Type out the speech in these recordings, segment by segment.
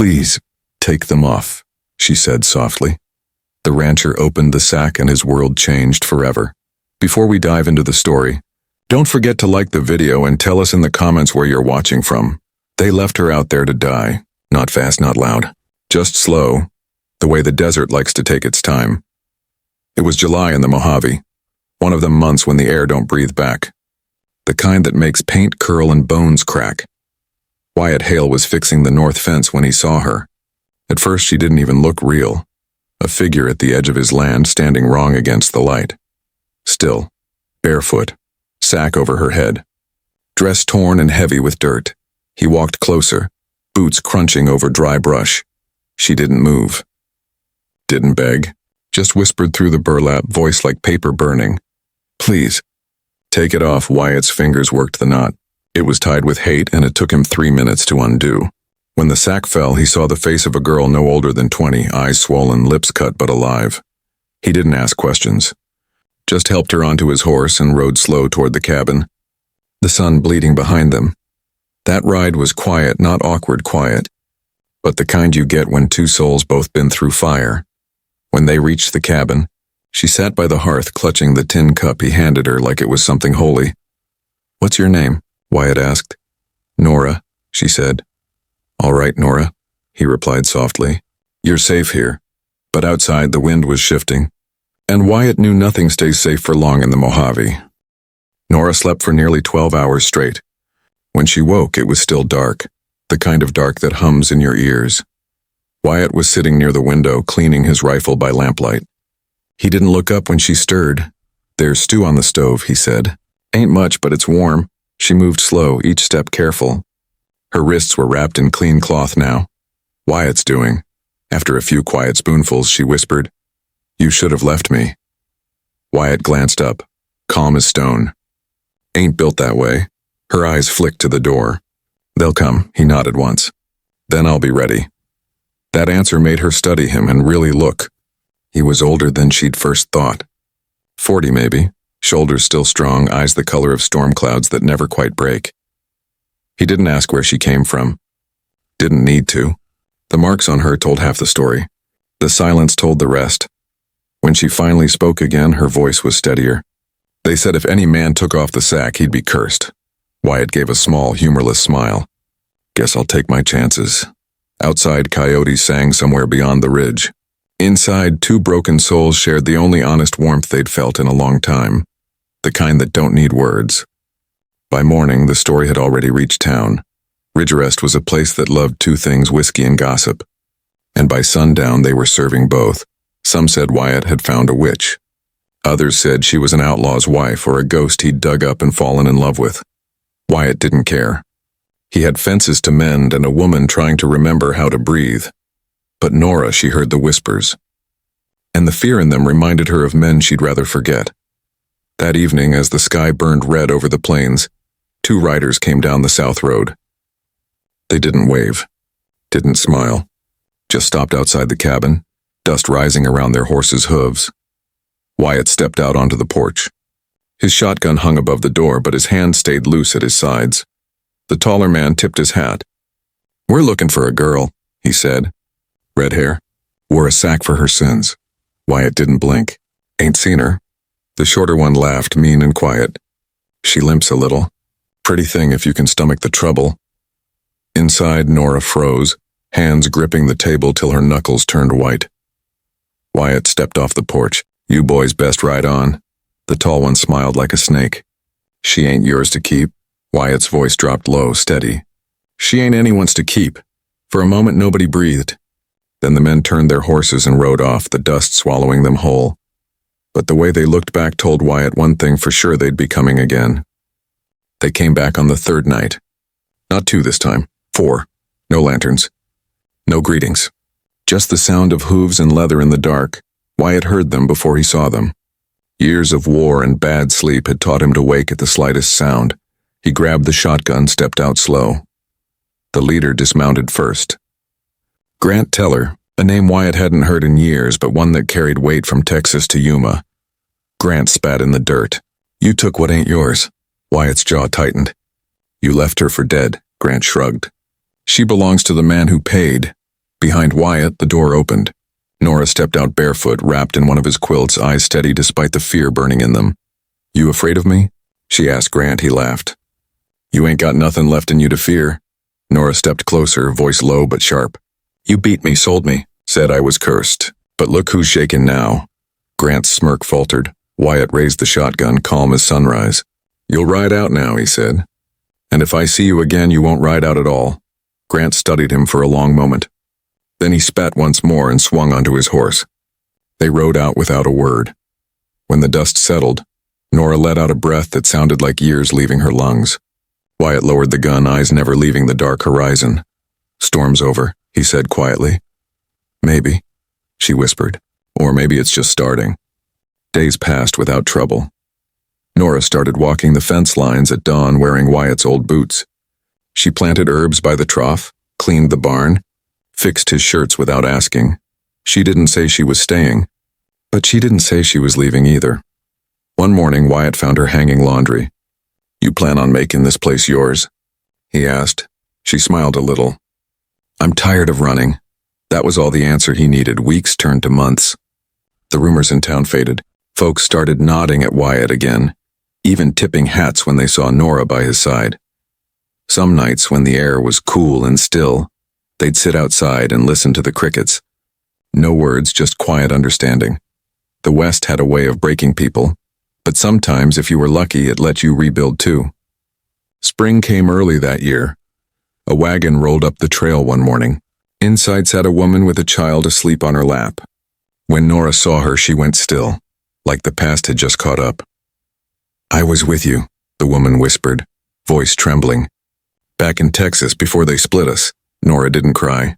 Please, take them off, she said softly. The rancher opened the sack and his world changed forever. Before we dive into the story, don't forget to like the video and tell us in the comments where you're watching from. They left her out there to die. Not fast, not loud. Just slow, the way the desert likes to take its time. It was July in the Mojave, one of them months when the air don't breathe back. The kind that makes paint curl and bones crack. Wyatt Hale was fixing the north fence when he saw her. At first she didn't even look real. A figure at the edge of his land standing wrong against the light. Still, barefoot, sack over her head. Dress torn and heavy with dirt. He walked closer, boots crunching over dry brush. She didn't move. Didn't beg, just whispered through the burlap, voice like paper burning. Please. Take it off. Wyatt's fingers worked the knot. It was tied with hate and it took him 3 minutes to undo. When the sack fell, he saw the face of a girl no older than 20, eyes swollen, lips cut but alive. He didn't ask questions. Just helped her onto his horse and rode slow toward the cabin, the sun bleeding behind them. That ride was quiet, not awkward quiet, but the kind you get when two souls both been through fire. When they reached the cabin, she sat by the hearth clutching the tin cup he handed her like it was something holy. What's your name? Wyatt asked. Nora, she said. All right, Nora, he replied softly. You're safe here. But outside the wind was shifting, and Wyatt knew nothing stays safe for long in the Mojave. Nora slept for nearly 12 hours straight. When she woke, it was still dark, the kind of dark that hums in your ears. Wyatt was sitting near the window, cleaning his rifle by lamplight. He didn't look up when she stirred. There's stew on the stove, he said. Ain't much, but it's warm. She moved slow, each step careful. Her wrists were wrapped in clean cloth now. Wyatt's doing. After a few quiet spoonfuls, she whispered, You should have left me. Wyatt glanced up, calm as stone. Ain't built that way. Her eyes flicked to the door. They'll come, he nodded once. Then I'll be ready. That answer made her study him and really look. He was older than she'd first thought. 40 maybe, shoulders still strong, eyes the color of storm clouds that never quite break. He didn't ask where she came from. Didn't need to. The marks on her told half the story. The silence told the rest. When she finally spoke again, her voice was steadier. They said if any man took off the sack, he'd be cursed. Wyatt gave a small, humorless smile. Guess I'll take my chances. Outside, coyotes sang somewhere beyond the ridge. Inside, two broken souls shared the only honest warmth they'd felt in a long time. The kind that don't need words. By morning, the story had already reached town. Ridgerest was a place that loved two things, whiskey and gossip. And by sundown, they were serving both. Some said Wyatt had found a witch. Others said she was an outlaw's wife or a ghost he'd dug up and fallen in love with. Wyatt didn't care. He had fences to mend and a woman trying to remember how to breathe. But Nora, she heard the whispers. And the fear in them reminded her of men she'd rather forget. That evening, as the sky burned red over the plains, two riders came down the south road. They didn't wave, didn't smile, just stopped outside the cabin, dust rising around their horses' hooves. Wyatt stepped out onto the porch. His shotgun hung above the door, but his hand stayed loose at his sides. The taller man tipped his hat. We're looking for a girl, he said. Red hair, wore a sack for her sins. Wyatt didn't blink. Ain't seen her. The shorter one laughed, mean and quiet. She limps a little. Pretty thing if you can stomach the trouble. Inside, Nora froze, hands gripping the table till her knuckles turned white. Wyatt stepped off the porch. You boys best ride on. The tall one smiled like a snake. She ain't yours to keep. Wyatt's voice dropped low, steady. She ain't anyone's to keep. For a moment, nobody breathed. Then the men turned their horses and rode off, the dust swallowing them whole. But the way they looked back told Wyatt one thing for sure: they'd be coming again. They came back on the third night. Not 2 this time, 4. No lanterns. No greetings. Just the sound of hooves and leather in the dark. Wyatt heard them before he saw them. Years of war and bad sleep had taught him to wake at the slightest sound. He grabbed the shotgun, stepped out slow. The leader dismounted first. Grant Teller, a name Wyatt hadn't heard in years, but one that carried weight from Texas to Yuma. Grant spat in the dirt. You took what ain't yours. Wyatt's jaw tightened. You left her for dead, Grant shrugged. She belongs to the man who paid. Behind Wyatt, the door opened. Nora stepped out barefoot, wrapped in one of his quilts, eyes steady despite the fear burning in them. "You afraid of me?" she asked Grant. He laughed. "You ain't got nothing left in you to fear." Nora stepped closer, voice low but sharp. "You beat me, sold me, said I was cursed. But look who's shaking now." Grant's smirk faltered. Wyatt raised the shotgun, calm as sunrise. "You'll ride out now," he said. "And if I see you again, you won't ride out at all." Grant studied him for a long moment. Then he spat once more and swung onto his horse. They rode out without a word. When the dust settled, Nora let out a breath that sounded like years leaving her lungs. Wyatt lowered the gun, eyes never leaving the dark horizon. "Storm's over," he said quietly. "Maybe," she whispered. "Or maybe it's just starting." Days passed without trouble. Nora started walking the fence lines at dawn wearing Wyatt's old boots. She planted herbs by the trough, cleaned the barn, fixed his shirts without asking. She didn't say she was staying, but she didn't say she was leaving either. One morning, Wyatt found her hanging laundry. "You plan on making this place yours?" he asked. She smiled a little. "I'm tired of running." That was all the answer he needed. Weeks turned to months. The rumors in town faded. Folks started nodding at Wyatt again, even tipping hats when they saw Nora by his side. Some nights, when the air was cool and still, they'd sit outside and listen to the crickets. No words, just quiet understanding. The West had a way of breaking people, but sometimes, if you were lucky, it let you rebuild too. Spring came early that year. A wagon rolled up the trail one morning. Inside sat a woman with a child asleep on her lap. When Nora saw her, she went still, like the past had just caught up. "I was with you," the woman whispered, voice trembling. "Back in Texas before they split us." Nora didn't cry.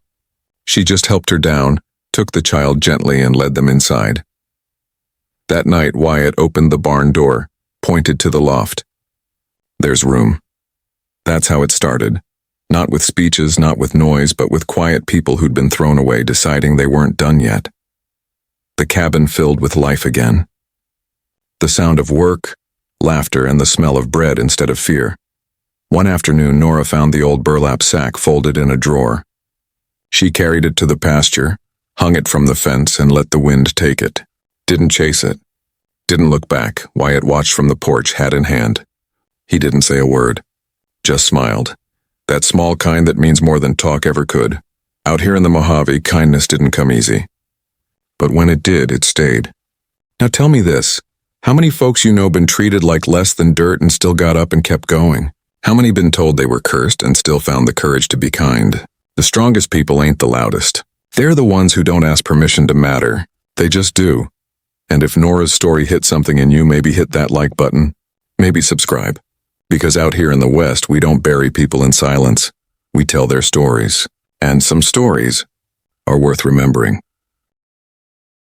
She just helped her down, took the child gently, and led them inside. That night, Wyatt opened the barn door, pointed to the loft. "There's room." That's how it started. Not with speeches, not with noise, but with quiet people who'd been thrown away, deciding they weren't done yet. The cabin filled with life again. The sound of work, laughter, and the smell of bread instead of fear. One afternoon, Nora found the old burlap sack folded in a drawer. She carried it to the pasture, hung it from the fence, and let the wind take it. Didn't chase it. Didn't look back. Wyatt watched from the porch, hat in hand. He didn't say a word. Just smiled. That small kind that means more than talk ever could. Out here in the Mojave, kindness didn't come easy. But when it did, it stayed. Now tell me this. How many folks you know been treated like less than dirt and still got up and kept going? How many been told they were cursed and still found the courage to be kind? The strongest people ain't the loudest. They're the ones who don't ask permission to matter. They just do. And if Nora's story hit something in you, maybe hit that like button. Maybe subscribe. Because out here in the West, we don't bury people in silence. We tell their stories. And some stories are worth remembering.